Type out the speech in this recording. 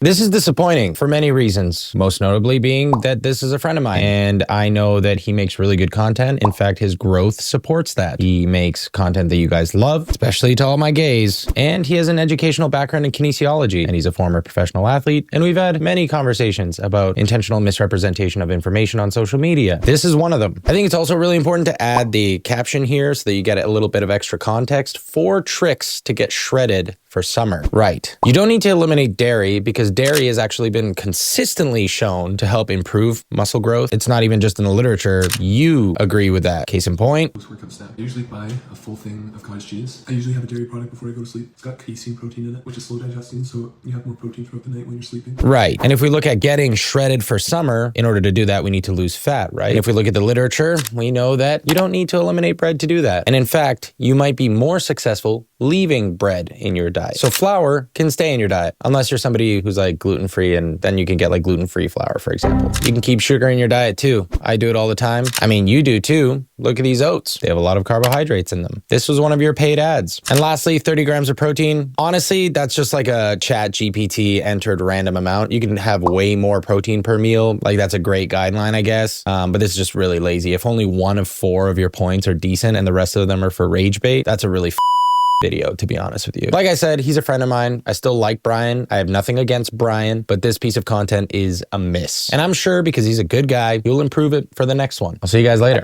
This is disappointing for many reasons, most notably being that this is a friend of mine and I know that he makes really good content. In fact, his growth supports that. He makes content that you guys love, especially to all my gays, and he has an educational background in kinesiology and he's a former professional athlete, and we've had many conversations about intentional misrepresentation of information on social media. This is one of them. I think it's also really important to add the caption here so that you get a little bit of extra context. 4 tricks to get shredded for summer. Right. You don't need to eliminate dairy because dairy has actually been consistently shown to help improve muscle growth. It's not even just in the literature. You agree with that. Case in point. Post-workout snack. I usually buy a full thing of cottage cheese. I usually have a dairy product before I go to sleep. It's got casein protein in it, which is slow digesting, so you have more protein throughout the night when you're sleeping. Right. And if we look at getting shredded for summer, in order to do that, we need to lose fat, right? And if we look at the literature, we know that you don't need to eliminate bread to do that. And in fact, you might be more successful leaving bread in your diet. So flour can stay in your diet, unless you're somebody who's like gluten-free, and then you can get like gluten-free flour, for example. You can keep sugar in your diet too. I do it all the time. I mean, you do too. Look at these oats. They have a lot of carbohydrates in them. This was one of your paid ads. And lastly, 30 grams of protein. Honestly, that's just like a chat GPT entered random amount. You can have way more protein per meal. Like that's a great guideline, I guess. But this is just really lazy. If only 1 of 4 of your points are decent and the rest of them are for rage bait, that's a really video, to be honest with you. Like I said, he's a friend of mine. I still like Brian. I have nothing against Brian, but this piece of content is a miss. And I'm sure because he's a good guy, you'll improve it for the next one. I'll see you guys later.